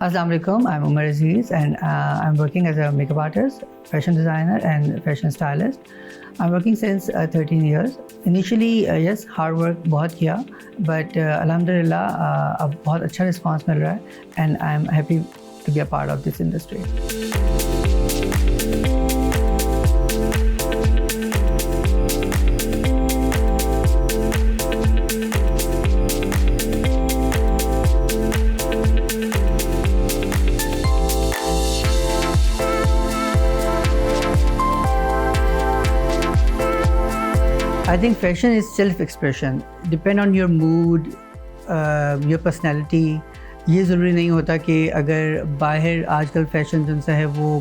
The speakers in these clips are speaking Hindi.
Assalamu alaikum, I'm Umar Aziz and I'm working as a makeup artist, fashion designer and fashion stylist. I'm working since 13 years. Initially, yes, hard work बहुत किया, but alhamdulillah अब बहुत अच्छा response मिल रहा है and I'm happy to be a part of this industry. I think fashion is self-expression. Depend on your mood, your personality. ये ज़रूरी नहीं होता कि अगर बाहर आजकल फैशन जो सा है वो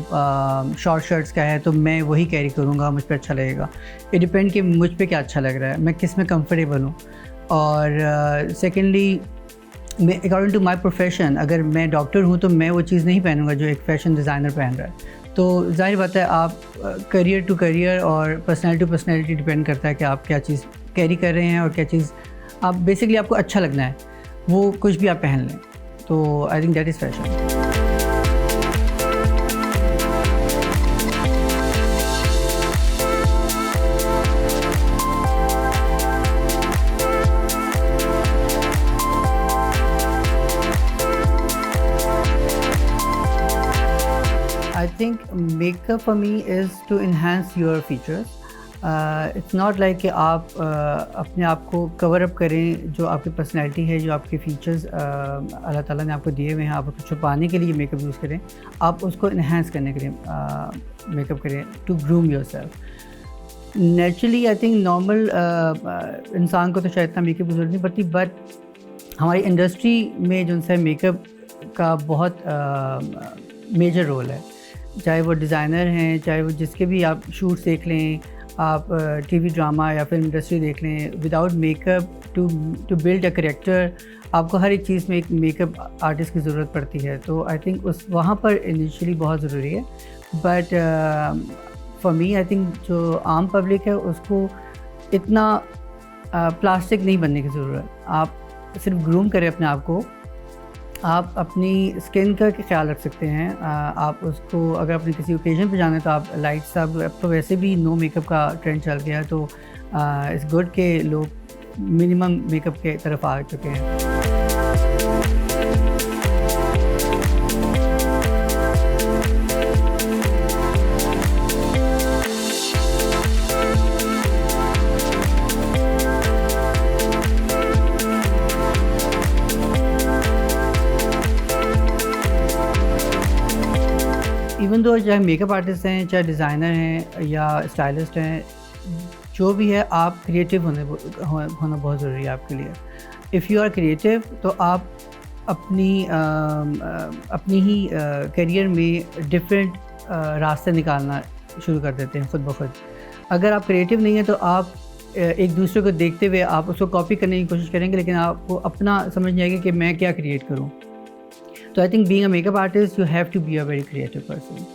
शॉर्ट शर्ट्स का है तो मैं वही कैरी करूँगा, मुझ पर अच्छा लगेगा. ये डिपेंड कि मुझ पे क्या अच्छा लग रहा है, मैं किस में कंफर्टेबल हूँ. और सेकेंडली मैं अकॉर्डिंग टू माई प्रोफेशन, अगर मैं डॉक्टर हूँ तो मैं वो चीज़ नहीं पहनूँगा जो एक फ़ैशन डिज़ाइनर पहन रहा है. तो जाहिर बात है आप करियर टू करियर और पर्सनैलिटी टू पर्सनैलिटी डिपेंड करता है कि आप क्या चीज़ कैरी कर रहे हैं और क्या चीज़ आप बेसिकली आपको अच्छा लगना है, वो कुछ भी आप पहन लें. तो I think that is fashion. I think makeup for me is to enhance your features. It's not like कि आप अपने आप को कवर अप करें. जो आपकी पर्सनैलिटी है, जो आपके फीचर्स अल्लाह ताला ने आपको दिए हुए हैं, आप उसको छुपाने के लिए मेकअप यूज़ करें. आप उसको इन्हेंस करने के लिए मेकअप करें, to groom yourself. Naturally I think normal इंसान को तो शायद इतना मेकअप की ज़रूरत नहीं पड़ती, बट हमारी इंडस्ट्री में जो है मेकअप का बहुत मेजर रोल है. चाहे वो डिज़ाइनर हैं, चाहे वो जिसके भी आप शूट्स देख लें, आप टीवी ड्रामा या फिल्म इंडस्ट्री देख लें, without makeup to build a character आपको हर एक चीज़ में एक मेकअप आर्टिस्ट की ज़रूरत पड़ती है. तो आई थिंक उस वहाँ पर इनिशियली बहुत ज़रूरी है. But for me I think जो आम पब्लिक है उसको इतना प्लास्टिक नहीं बनने की ज़रूरत. आप सिर्फ ग्रूम करें अपने आप को. आप अपनी स्किन का ख्याल रख सकते हैं. आप उसको अगर अपने किसी ओकेजन पे जाना है तो आप लाइट सब, अब तो वैसे भी नो मेकअप का ट्रेंड चल गया है, तो इट्स गुड के लोग मिनिमम मेकअप के तरफ आ चुके हैं. इवन दो चाहे मेकअप आर्टिस्ट हैं, चाहे डिज़ाइनर हैं या स्टाइलिस्ट हैं, जो भी है आप क्रिएटिव होना बहुत ज़रूरी है आपके लिए. इफ़ यू आर क्रिएटिव तो आप अपनी ही करियर में डिफरेंट रास्ते निकालना शुरू कर देते हैं खुद ब खुद. अगर आप क्रिएटिव नहीं हैं तो आप एक दूसरे को देखते हुए आप उसको कॉपी करने की कोशिश करेंगे, लेकिन आपको अपना समझ नहीं आएगा कि मैं क्या क्रिएट करूं. So I think being a makeup artist, you have to be a very creative person.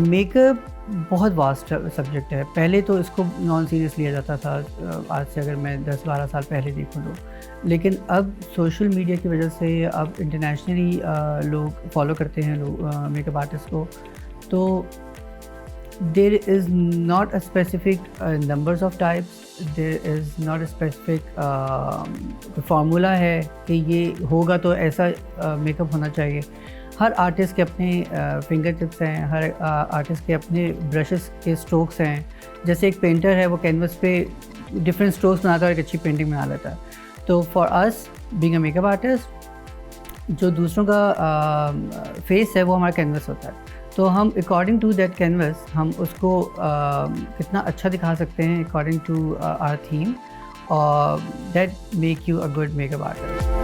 Makeup बहुत वास्ट सब्जेक्ट है. पहले तो इसको नॉन सीरियस लिया जाता था, आज से अगर मैं 10-12 साल पहले देखूँ तो. लेकिन अब सोशल मीडिया की वजह से अब इंटरनेशनली लोग फॉलो करते हैं मेकअप आर्टिस्ट को. तो there is not a specific numbers of types, there is not a specific formula है कि ये होगा तो ऐसा मेकअप होना चाहिए. हर आर्टिस्ट के अपने फिंगर टिप्स हैं, हर आर्टिस्ट के अपने ब्रशेस के स्ट्रोक्स हैं. जैसे एक पेंटर है वो कैनवस पे डिफरेंट स्ट्रोक्स बनाता है और एक अच्छी पेंटिंग बना लेता है. तो for us being a makeup artist, जो दूसरों का फेस है वो हमारा कैनवस होता है. तो हम अकॉर्डिंग टू दैट कैनवस हम उसको कितना अच्छा दिखा सकते हैं अकॉर्डिंग टू आवर थीम, और that make you a good makeup artist.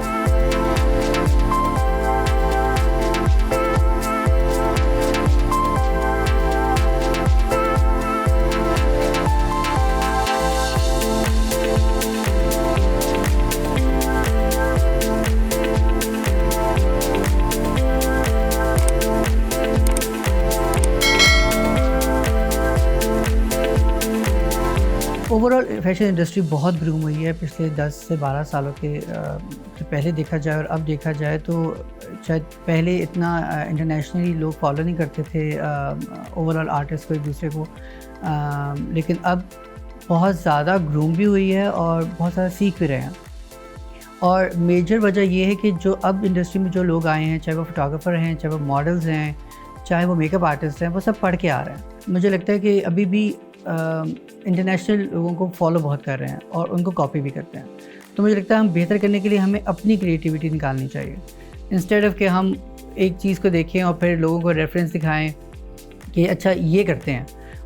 Fashion industry बहुत ग्रूम हुई है पिछले 10 से 12 सालों के से पहले देखा जाए और अब देखा जाए तो शायद पहले इतना इंटरनेशनली लोग फॉलो नहीं करते थे ओवरऑल आर्टिस्ट को एक दूसरे को, लेकिन अब बहुत ज़्यादा ग्रूम भी हुई है और बहुत ज़्यादा सीख भी रहे हैं। और मेजर वजह ये है कि जो अब इंडस्ट्री में जो लोग आए हैं, चाहे वो फोटोग्राफर हैं, चाहे वो मॉडल्स हैं, चाहे वो मेकअप आर्टिस्ट हैं, वो सब पढ़ के आ रहे हैं। मुझे लगता है कि अभी भी इंटरनेशनल लोगों को फॉलो बहुत कर रहे हैं और उनको कॉपी भी करते हैं। तो मुझे लगता है हम बेहतर करने के लिए हमें अपनी क्रिएटिविटी निकालनी चाहिए, इंस्टेड ऑफ कि हम एक चीज़ को देखें और फिर लोगों को रेफरेंस दिखाएं कि अच्छा ये करते हैं।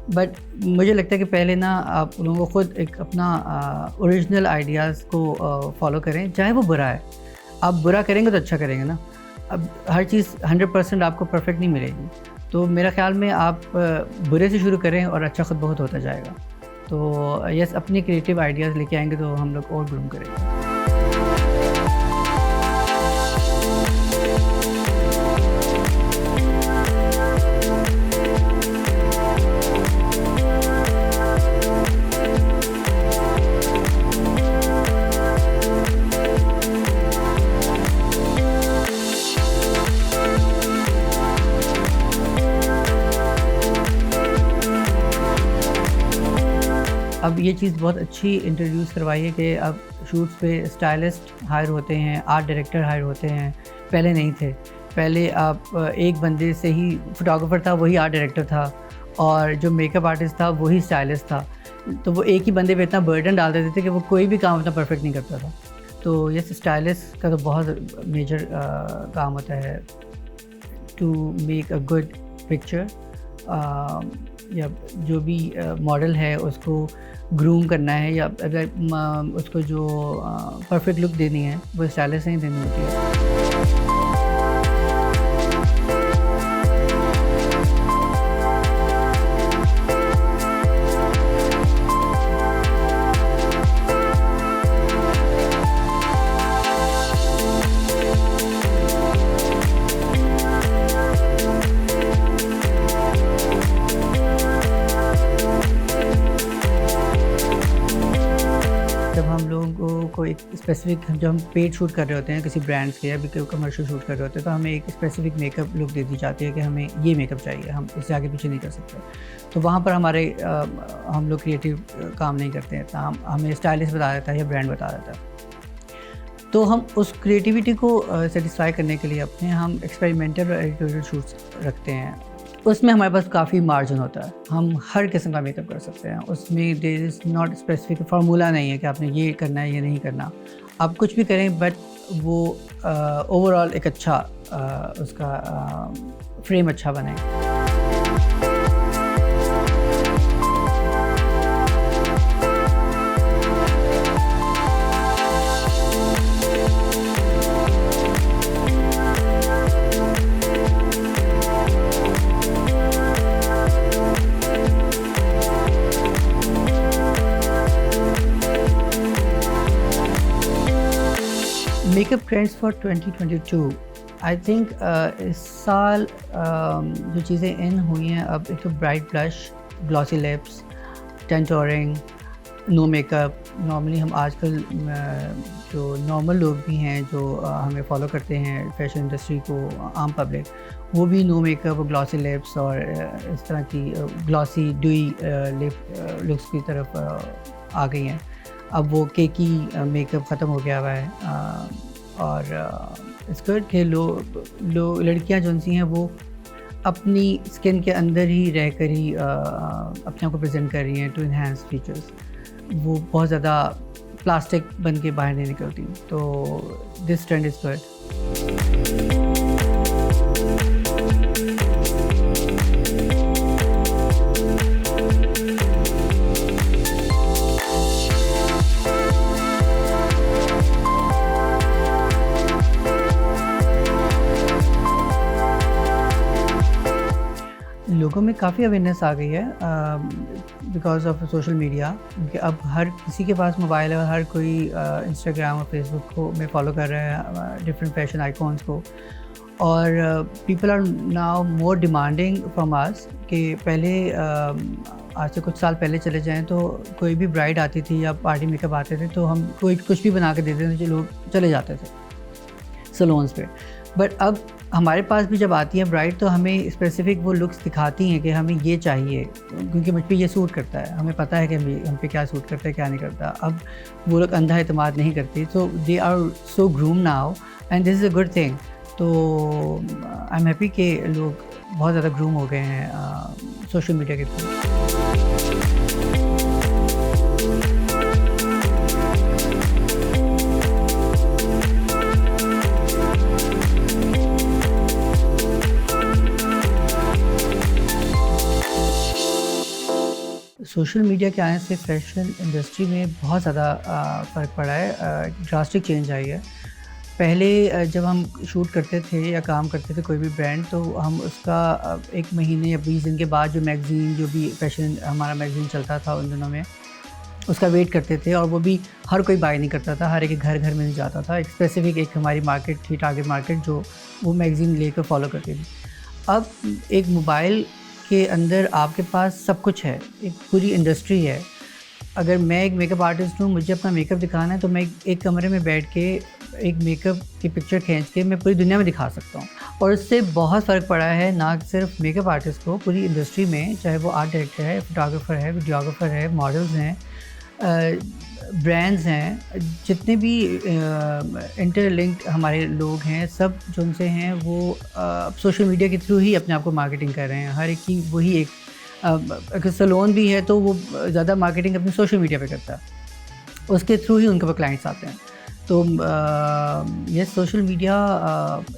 बट मुझे लगता है कि पहले ना आप लोगों को ख़ुद एक अपना ओरिजिनल आइडियाज़ को फॉलो करें, चाहे वो बुरा है। आप बुरा करेंगे तो अच्छा करेंगे ना। अब हर चीज़ 100% आपको परफेक्ट नहीं मिलेगी, तो मेरा ख़्याल में आप बुरे से शुरू करें और अच्छा खुद बहुत होता जाएगा। तो यस, अपनी क्रिएटिव आइडियाज़ लेके आएंगे तो हम लोग और ग्रूम करेंगे। अब ये चीज़ बहुत अच्छी इंट्रोड्यूस करवाई है कि अब शूट्स पे स्टाइलिस्ट हायर होते हैं, आर्ट डायरेक्टर हायर होते हैं। पहले नहीं थे। पहले आप एक बंदे से ही, फोटोग्राफर था वही आर्ट डायरेक्टर था और जो मेकअप आर्टिस्ट था वही स्टाइलिस्ट था। तो वो एक ही बंदे पे इतना बर्डन डाल देते थे कि वो कोई भी काम इतना परफेक्ट नहीं करता था। तो ये स्टाइलिस्ट का तो बहुत मेजर काम होता है to make a good picture, या जो भी मॉडल है उसको ग्रूम करना है या अगर उसको जो परफेक्ट लुक देनी है वो स्टाइलिस्ट से ही देनी होती है। जब हम लोगों को एक स्पेसिफिक, जब हम पेड शूट कर रहे होते हैं किसी ब्रांड्स के या भी कमर्शियल शूट कर रहे होते हैं, तो हमें एक स्पेसिफिक मेकअप लुक दे दी जाती है कि हमें ये मेकअप चाहिए, हम इससे आगे पीछे नहीं कर सकते। तो वहाँ पर हम लोग क्रिएटिव काम नहीं करते हैं, तो हमें स्टाइलिस्ट बता देता है या ब्रांड बता देता है। तो हम उस क्रिएटिविटी को सेटिस्फाई करने के लिए हम एक्सपेरिमेंटल और एडिटोरियल शूट्स रखते हैं। उसमें हमारे पास काफ़ी मार्जिन होता है, हम हर किस्म का मेकअप कर सकते हैं। उसमें there is not specific formula नहीं है कि आपने ये करना है ये नहीं करना। आप कुछ भी करें बट वो ओवरऑल एक अच्छा उसका फ्रेम अच्छा बने। Makeup trends for 2022, I think इस साल जो चीज़ें इन हुई हैं, अब एक तो bright blush, glossy lips, contouring, no makeup. Normally हम आजकल जो नॉर्मल लोग भी हैं जो हमें फॉलो करते हैं फैशन इंडस्ट्री को, आम पब्लिक, वो भी नो मेकअप, ग्लॉसी लिप्स और इस तरह की ग्लॉसी ड्यूई लिप लुक्स की तरफ आ गई हैं। अब वो केकी मेकअप ख़त्म हो गया हुआ है और इसको के लड़कियां जो सी हैं वो अपनी स्किन के अंदर ही रहकर ही अपने आप को प्रेजेंट कर रही हैं टू इन्हांस फीचर्स। वो बहुत ज़्यादा प्लास्टिक बन के बाहर नहीं निकलती। तो दिस ट्रेंड इज़ गुड। लोगों में काफ़ी अवेयरनेस आ गई है बिकॉज ऑफ सोशल मीडिया, क्योंकि अब हर किसी के पास मोबाइल है और हर कोई इंस्टाग्राम और फेसबुक को में फॉलो कर रहे हैं डिफरेंट फैशन आइकॉन्स को। और people are now more demanding from us कि पहले आज से कुछ साल पहले चले जाएँ तो कोई भी ब्राइड आती थी या पार्टी मेकअप आते थे तो हम कोई कुछ भी बना के दे देते थे, जो लोग चले जाते थे सैलून्स पे। बट अब हमारे पास भी जब आती है ब्राइड तो हमें स्पेसिफ़िक वो लुक्स दिखाती हैं कि हमें ये चाहिए, क्योंकि मुझ पे ये सूट करता है, हमें पता है कि हम पे क्या सूट करता है, क्या नहीं करता। अब वो लोग अंधा एतमाद नहीं करती, so they are so groom now and this is a good thing. तो आई एम हैप्पी कि लोग बहुत ज़्यादा ग्रूम हो गए हैं सोशल मीडिया के थ्रू। सोशल मीडिया के आने से फैशन इंडस्ट्री में बहुत ज़्यादा फ़र्क पड़ा है, ड्रास्टिक चेंज आई है। पहले जब हम शूट करते थे या काम करते थे कोई भी ब्रांड, तो हम उसका 1 महीने या 20 दिन के बाद जो मैगज़ीन, जो भी फैशन हमारा मैगज़ीन चलता था उन दिनों में, उसका वेट करते थे। और वो भी हर कोई बाय नहीं करता था, हर एक घर घर में नहीं जाता था। एक स्पेसिफ़िक एक हमारी मार्केट थी, टारगेट मार्केट, जो वो मैगज़ीन लेकर फॉलो करती थी। अब एक मोबाइल के अंदर आपके पास सब कुछ है, एक पूरी इंडस्ट्री है। अगर मैं एक मेकअप आर्टिस्ट हूँ, मुझे अपना मेकअप दिखाना है, तो मैं एक कमरे में बैठ के एक मेकअप की पिक्चर खींच के मैं पूरी दुनिया में दिखा सकता हूँ। और इससे बहुत फ़र्क पड़ा है, ना सिर्फ मेकअप आर्टिस्ट को, पूरी इंडस्ट्री में, चाहे वो आर्ट डायरेक्टर है, फोटोग्राफर है, वीडियोग्राफर है, मॉडल्स हैं, ब्रांड्स हैं, जितने भी इंटरलिंक्ड हमारे लोग हैं, सब जो उनसे हैं वो सोशल मीडिया के थ्रू ही अपने आप को मार्केटिंग कर रहे हैं। हर एक की वही एक अगर सैलून भी है तो वो ज़्यादा मार्केटिंग अपनी सोशल मीडिया पे करता है, उसके थ्रू ही उनके पास क्लाइंट्स आते हैं। तो ये सोशल मीडिया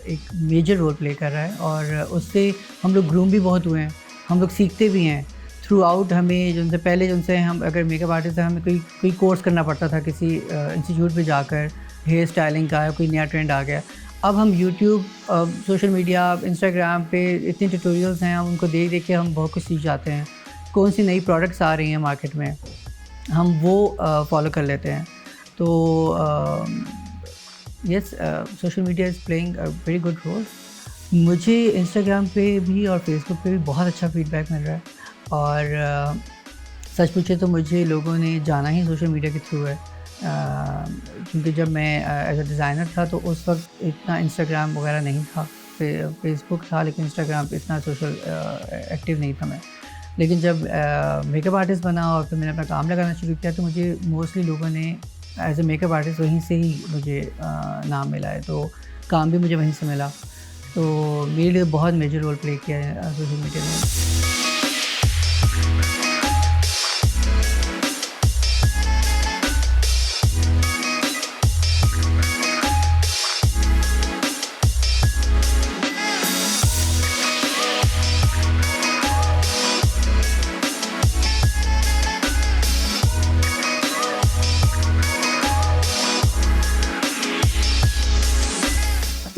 एक मेजर रोल प्ले कर रहा है और उससे हम लोग ग्रूम भी बहुत हुए हैं, हम लोग सीखते भी हैं थ्रू आउट। हमें जो उनसे पहले, जो उनसे हम अगर मेकअप आर्टिस्ट हैं, हमें कोई कोर्स करना पड़ता था किसी इंस्टीट्यूट पे जाकर, हेयर स्टाइलिंग का, कोई नया ट्रेंड आ गया। अब हम यूट्यूब, सोशल मीडिया, इंस्टाग्राम पे इतने ट्यूटोरियल्स हैं, हम उनको देख देख के हम बहुत कुछ सीख जाते हैं। कौन सी नई प्रोडक्ट्स आ रही हैं मार्केट में, हम वो फॉलो कर लेते हैं। तो yes, social media is playing a very good role. मुझे इंस्टाग्राम पे भी और फेसबुक पे भी बहुत अच्छा फीडबैक मिल रहा है। और सच पूछे तो मुझे लोगों ने जाना ही सोशल मीडिया के थ्रू है, क्योंकि जब मैं एज अ डिज़ाइनर था तो उस वक्त इतना इंस्टाग्राम वगैरह नहीं था। फेसबुक था लेकिन इंस्टाग्राम पे इतना सोशल एक्टिव नहीं था मैं। लेकिन जब मेकअप आर्टिस्ट बना और फिर मैंने अपना काम लगाना शुरू किया, तो मुझे मोस्टली लोगों ने एज अ मेकअप आर्टिस्ट वहीं से ही मुझे नाम मिला है, तो काम भी मुझे वहीं से मिला। तो मेरे लिए बहुत मेजर रोल प्ले किया है सोशल मीडिया ने।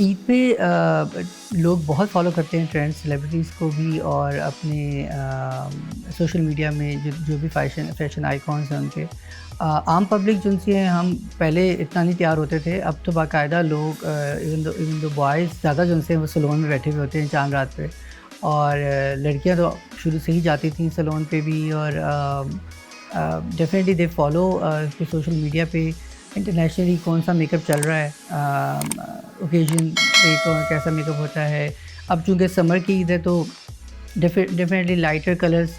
ईद पे लोग बहुत फॉलो करते हैं ट्रेंड, सेलिब्रिटीज़ को भी, और अपने सोशल मीडिया में जो भी फैशन आइकॉन्स हैं उनके। आम पब्लिक जिनसे हैं, हम पहले इतना नहीं तैयार होते थे, अब तो बाकायदा लोग, इवन दो बॉयज़ ज़्यादा जो उनसे वो सैलून में बैठे हुए होते हैं चांद रात पे। और लड़कियां तो शुरू से ही जाती थी सैलून पे भी। और definitely they follow social media पे इंटरनेशनली कौन सा मेकअप चल रहा है, ओकेजन पे कौन कैसा मेकअप होता है। अब चूँकि समर की ईद है तो डेफिनेटली लाइटर कलर्स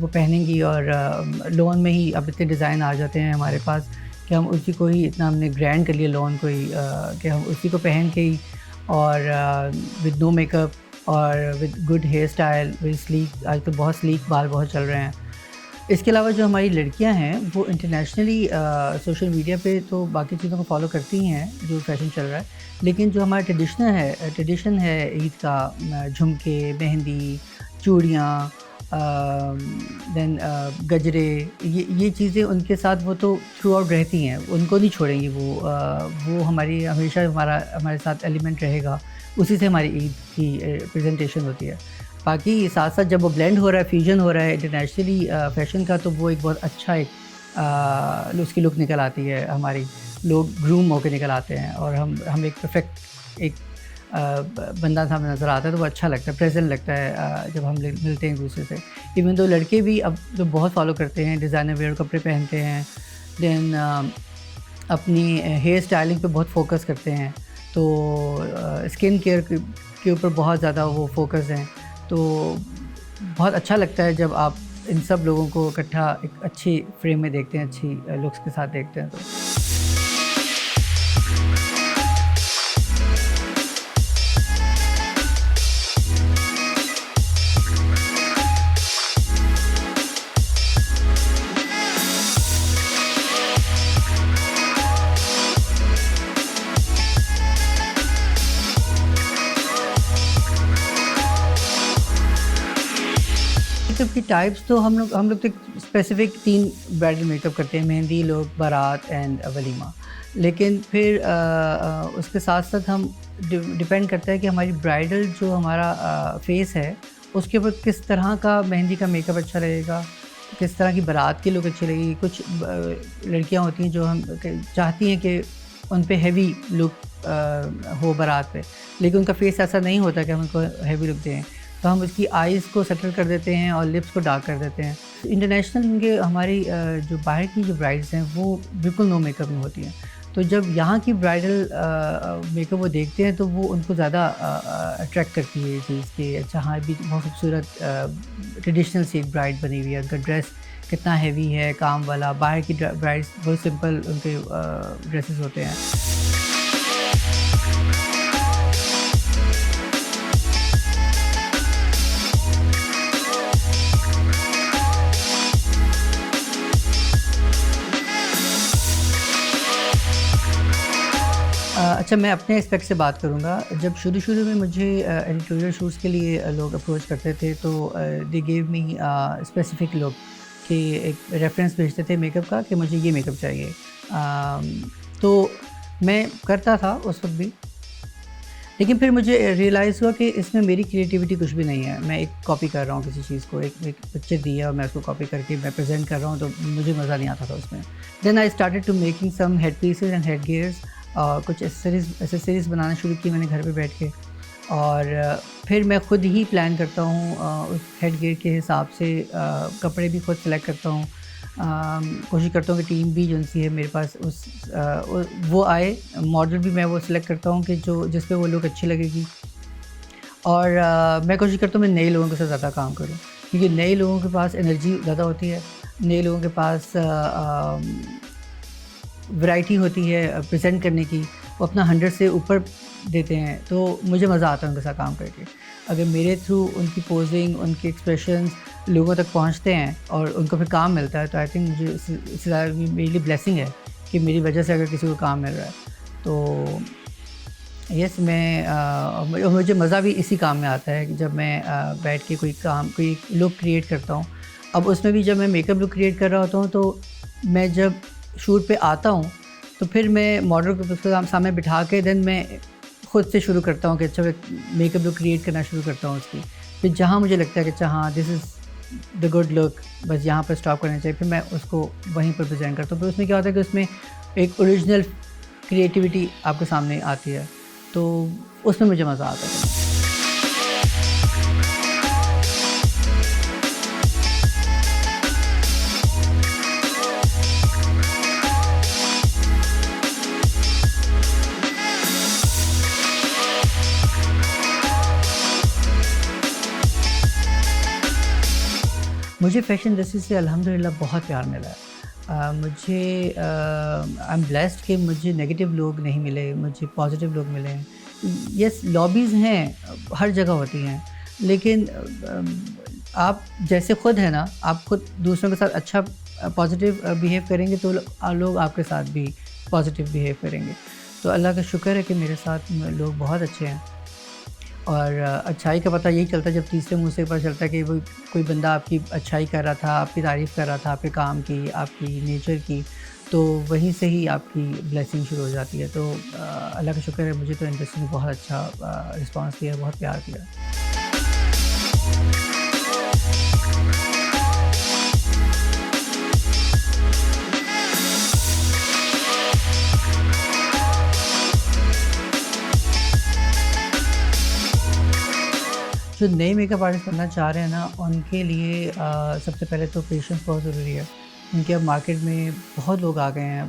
वो पहनेंगी। और लॉन में ही अब इतने डिज़ाइन आ जाते हैं हमारे पास कि हम उसी को ही, इतना हमने ग्रैंड कर लिया लॉन को ही, कि हम उसी को पहन के ही, और विद नो मेकअप और with good hair style, very sleek. आज तो बहुत स्लीक बाल बहुत चल रहे हैं। इसके अलावा जो हमारी लड़कियां हैं वो इंटरनेशनली सोशल मीडिया पे तो बाकी चीज़ों को फॉलो करती हैं जो फैशन चल रहा है, लेकिन जो हमारा ट्रेडिशन है ईद का, झुमके, मेहंदी, चूड़ियाँ, देन गजरे, ये चीज़ें उनके साथ वो तो थ्रू आउट रहती हैं, उनको नहीं छोड़ेंगी वो हमारी हमेशा हमारे साथ एलिमेंट रहेगा। उसी से हमारी ईद की प्रेजेंटेशन होती है। बाकी साथ साथ जब वो ब्लेंड हो रहा है, फ्यूजन हो रहा है इंटरनेशनली फैशन का, तो वो एक बहुत अच्छा एक उसकी लुक निकल आती है हमारी। लोग ग्रूम होकर निकल आते हैं और हम एक परफेक्ट एक बंदा सामने नज़र आता है तो वो अच्छा लगता है, प्रेजेंट लगता है जब हम मिलते हैं एक दूसरे से। इवन दो लड़के भी अब जो बहुत फॉलो करते हैं, डिज़ाइनर वेयर कपड़े पहनते हैं, देन अपनी हेयर स्टाइलिंग पे बहुत फोकस करते हैं, तो स्किन केयर के ऊपर बहुत ज़्यादा वो फोकस हैं। तो बहुत अच्छा लगता है जब आप इन सब लोगों को इकट्ठा एक अच्छी फ्रेम में देखते हैं, अच्छी लुक्स के साथ देखते हैं तो। मेकअप की टाइप्स तो हम लोग तो स्पेसिफिक 3 ब्राइडल मेकअप करते हैं, मेहंदी, लोग, बारात एंड वलीमा। लेकिन फिर उसके साथ-साथ हम डिपेंड करता है कि हमारी ब्राइडल जो हमारा फेस है, उसके ऊपर किस तरह का मेहंदी का मेकअप अच्छा लगेगा, किस तरह की बारात की लुक अच्छी लगेगी। कुछ लड़कियाँ होती हैं जो हम चाहती हैं कि उन पे हेवी लुक हो बारात पे, लेकिन उनका फेस ऐसा नहीं होता कि हम उनको हेवी लुक दें। तो हम उसकी आइज़ को सेटल कर देते हैं और लिप्स को डार्क कर देते हैं। इंटरनेशनल इनके हमारी जो बाहर की जो ब्राइड्स हैं वो बिल्कुल नो मेकअप में होती हैं। तो जब यहाँ की ब्राइडल मेकअप वो देखते हैं तो वो उनको ज़्यादा अट्रैक्ट करती है ये चीज़ कि अच्छा हाँ, भी बहुत खूबसूरत ट्रेडिशनल सी एक ब्राइड बनी हुई है। उनका ड्रेस कितना हेवी है, काम वाला। बाहर की ब्राइड्स बहुत सिंपल उनके ड्रेसेस होते हैं। अच्छा, मैं अपने एस्पेक्ट से बात करूँगा। जब शुरू-शुरू में मुझे एडिटोरियल शूट्स के लिए लोग अप्रोच करते थे तो they give me specific look कि एक रेफ़रेंस भेजते थे मेकअप का कि मुझे ये मेकअप चाहिए। तो मैं करता था उस वक़्त भी, लेकिन फिर मुझे रियलाइज़ हुआ कि इसमें मेरी क्रिएटिविटी कुछ भी नहीं है। मैं एक कॉपी कर रहा हूँ किसी चीज़ को, एक पिक्चर दी है और मैं उसको कॉपी करके मैं प्रेज़ेंट कर रहा हूँ, तो मुझे मज़ा नहीं आता था उसमें। Then I started to making some head pieces and head gears. कुछ एक्सेसरीज़ बनाना शुरू की मैंने घर पे बैठ के, और फिर मैं खुद ही प्लान करता हूँ उस हेड गियर के हिसाब से, कपड़े भी खुद सेलेक्ट करता हूँ। कोशिश करता हूँ कि टीम भी जो सी है मेरे पास वो आए, मॉडल भी मैं वो सिलेक्ट करता हूँ कि जो जिस पे वो लुक अच्छी लगेगी। और मैं कोशिश करता हूँ मैं नए लोगों के साथ ज़्यादा काम करूँ, क्योंकि नए लोगों के पास एनर्जी ज़्यादा होती है, नए लोगों के पास वैरायटी होती है प्रेज़ेंट करने की, वो अपना 100 से ऊपर देते हैं, तो मुझे मज़ा आता है उनके साथ काम करके। अगर मेरे थ्रू उनकी पोज़िंग, उनके एक्सप्रेशंस लोगों तक पहुँचते हैं और उनको फिर काम मिलता है, तो आई थिंक मुझे इससे ज़्यादा मेरे लिए ब्लेसिंग है कि मेरी वजह से अगर किसी को काम मिल रहा है। तो यस, और मुझे मज़ा भी इसी काम में आता है कि जब मैं बैठ के कोई लुक क्रिएट करता हूँ। अब उसमें भी जब मैं मेकअप लुक क्रिएट कर रहा होता हूँ, तो मैं जब शूट पे आता हूँ, तो फिर मैं मॉडल को उसके सामने बिठा के देन मैं खुद से शुरू करता हूँ कि अच्छा मैं मेकअप लुक क्रिएट करना शुरू करता हूँ उसकी। फिर जहाँ मुझे लगता है कि अच्छा हाँ, this is the good look, बस यहाँ पर स्टॉप करना चाहिए, फिर मैं उसको वहीं पर प्रेज़ेंट करता हूँ। फिर उसमें क्या होता है कि उसमें एक ओरिजिनल क्रिएटिविटी आपके सामने आती है, तो उसमें मुझे मज़ा आता है। मुझे फ़ैशन इंडस्ट्री से अल्हम्दुलिल्लाह बहुत प्यार मिला है। मुझे आई एम ब्लेस्ड कि मुझे नेगेटिव लोग नहीं मिले, मुझे पॉज़िटिव लोग मिले हैं। येस, लॉबीज़ हैं, हर जगह होती हैं, लेकिन आप जैसे खुद हैं ना, आप खुद दूसरों के साथ अच्छा पॉज़िटिव बिहेव करेंगे तो लोग आपके साथ भी पॉज़िटिव बिहेव करेंगे। तो अल्लाह का शुक्र है कि मेरे साथ लोग बहुत अच्छे हैं। और अच्छाई का पता यही चलता है जब तीसरे मुँह से पता चलता है कि वो कोई बंदा आपकी अच्छाई कर रहा था, आपकी तारीफ़ कर रहा था, आपके काम की, आपकी नेचर की, तो वहीं से ही आपकी ब्लेसिंग शुरू हो जाती है। तो अल्लाह का शुक्र है, मुझे तो इंडस्ट्री ने बहुत अच्छा रिस्पॉन्स दिया है, बहुत प्यार दिया है। जो नए मेकअप आर्टिस्ट बनना चाह रहे हैं ना, उनके लिए सबसे पहले तो पेशेंस बहुत ज़रूरी है। क्योंकि अब मार्केट में बहुत लोग आ गए हैं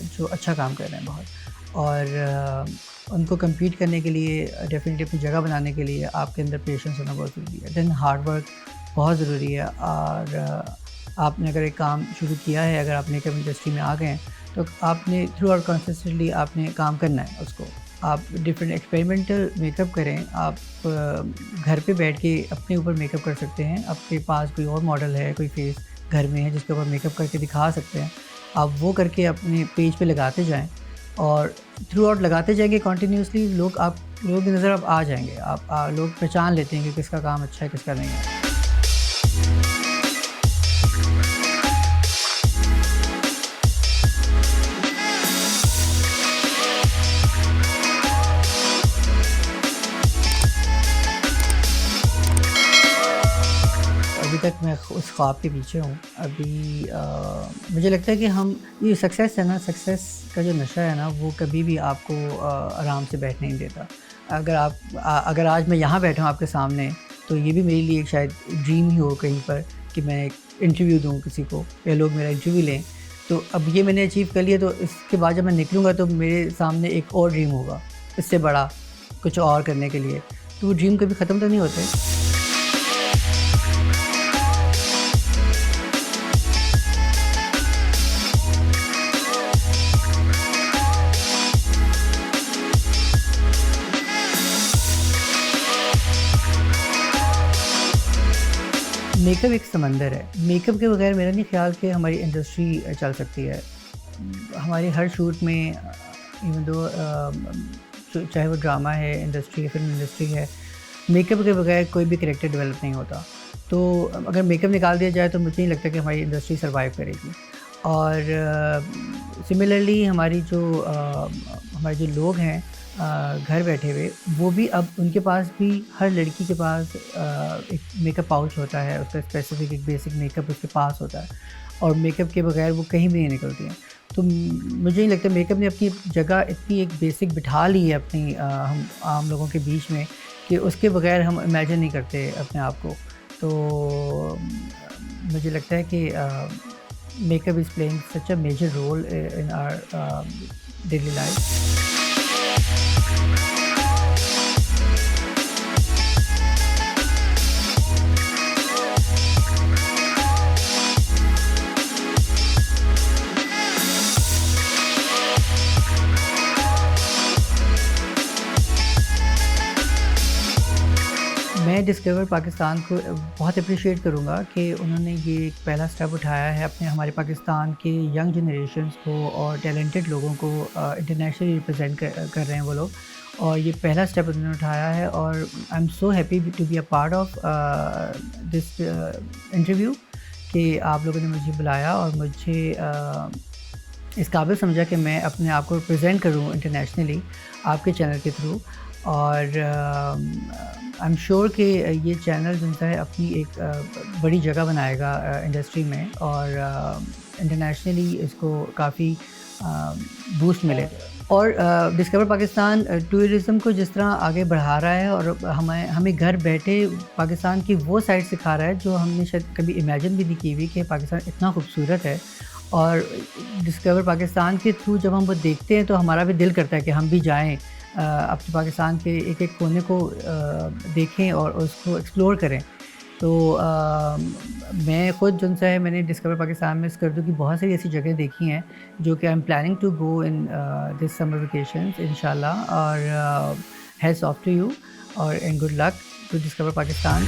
जो अच्छा काम कर रहे हैं बहुत, और उनको कम्पीट करने के लिए, डेफ़िनेटली अपनी जगह बनाने के लिए आपके अंदर पेशेंस होना बहुत ज़रूरी है। देन हार्ड वर्क बहुत ज़रूरी है, और आपने अगर एक काम शुरू किया है, अगर आप मेकअप इंडस्ट्री में आ गए हैं, तो आपने थ्रू आउट कंसिस्टेंटली आपने काम करना है उसको। आप डिफरेंट एक्सपेरिमेंटल मेकअप करें, आप घर पे बैठ के अपने ऊपर मेकअप कर सकते हैं। आपके पास कोई और मॉडल है, कोई फेस घर में है जिसके ऊपर मेकअप करके दिखा सकते हैं, आप वो करके अपने पेज पे लगाते जाएँ, और थ्रू आउट लगाते जाएँगे कंटिन्यूअसली। लोगों की नज़र आप आ जाएँगे, लोग पहचान लेते हैं कि किसका काम अच्छा है, किसका नहीं है। अभी तक मैं उस ख्वाब के पीछे हूँ। अभी मुझे लगता है कि हम ये सक्सेस है ना, सक्सेस का जो नशा है ना, वो कभी भी आपको आराम से बैठने नहीं देता। अगर आज मैं यहाँ बैठा हूँ आपके सामने, तो ये भी मेरे लिए एक शायद ड्रीम ही हो कहीं पर, कि मैं एक इंटरव्यू दूँ किसी को, या लोग मेरा इंटरव्यू लें। तो अब ये मैंने अचीव कर लिया, तो इसके बाद जब मैं निकलूँगा तो मेरे सामने एक और ड्रीम होगा, इससे बड़ा कुछ और करने के लिए। तो वो ड्रीम कभी ख़त्म तो नहीं होते। मेकअप एक समंदर है। मेकअप के बगैर मेरा नहीं ख़्याल कि हमारी इंडस्ट्री चल सकती है। हमारे हर शूट में इवन दो चाहे वो ड्रामा है, इंडस्ट्री है, फ़िल्म इंडस्ट्री है, मेकअप के बगैर कोई भी कैरेक्टर डेवलप नहीं होता। तो अगर मेकअप निकाल दिया जाए तो मुझे नहीं लगता कि हमारी इंडस्ट्री सर्वाइव करेगी। और सिमिलरली हमारे जो लोग हैं घर बैठे हुए, वो भी अब उनके पास भी, हर लड़की के पास एक मेकअप पाउच होता है, उसका स्पेसिफ़िक एक बेसिक मेकअप उसके पास होता है, और मेकअप के बगैर वो कहीं भी नहीं निकलती हैं। तो मुझे नहीं लगता, मेकअप ने अपनी जगह इतनी एक बेसिक बिठा ली है अपनी हम आम लोगों के बीच में, कि उसके बगैर हम इमेजिन नहीं करते अपने आप को। तो मुझे लगता है कि makeup is playing such a major role in our daily life. मैं डिस्कवर पाकिस्तान को बहुत अप्रिशिएट करूँगा कि उन्होंने ये एक पहला स्टेप उठाया है, अपने हमारे पाकिस्तान के यंग जनरेशन्स को और टैलेंटेड लोगों को इंटरनेशनली रिप्रेजेंट कर रहे हैं वो लोग, और ये पहला स्टेप उन्होंने उठाया है। और I am so happy to be a part of this interview, कि आप लोगों ने मुझे बुलाया और मुझे इस काबिल समझा कि मैं अपने आप को रिप्रेजेंट करूँ इंटरनेशनली आपके चैनल के थ्रू। और आई एम श्योर कि ये चैनल जो है अपनी एक बड़ी जगह बनाएगा इंडस्ट्री में, और इंटरनेशनली इसको काफ़ी बूस्ट मिलेगा। और डिस्कवर पाकिस्तान टूरिज़्म को जिस तरह आगे बढ़ा रहा है, और हमें घर बैठे पाकिस्तान की वो साइड सिखा रहा है जो हमने शायद कभी इमेजिन भी नहीं की हुई, कि पाकिस्तान इतना खूबसूरत है। और डिस्कवर पाकिस्तान के थ्रू जब हम वो देखते हैं तो हमारा भी दिल करता है कि हम भी जाएँ, अपने पाकिस्तान के एक-एक कोने को देखें और उसको एक्सप्लोर करें। तो मैं खुद जो है, मैंने डिस्कवर पाकिस्तान में स्कर्दू की बहुत सारी ऐसी जगह देखी हैं जो कि I am planning to go in this summer vacations इंशाल्लाह। और हैट्स ऑफ टू यू, और and good luck to discover Pakistan.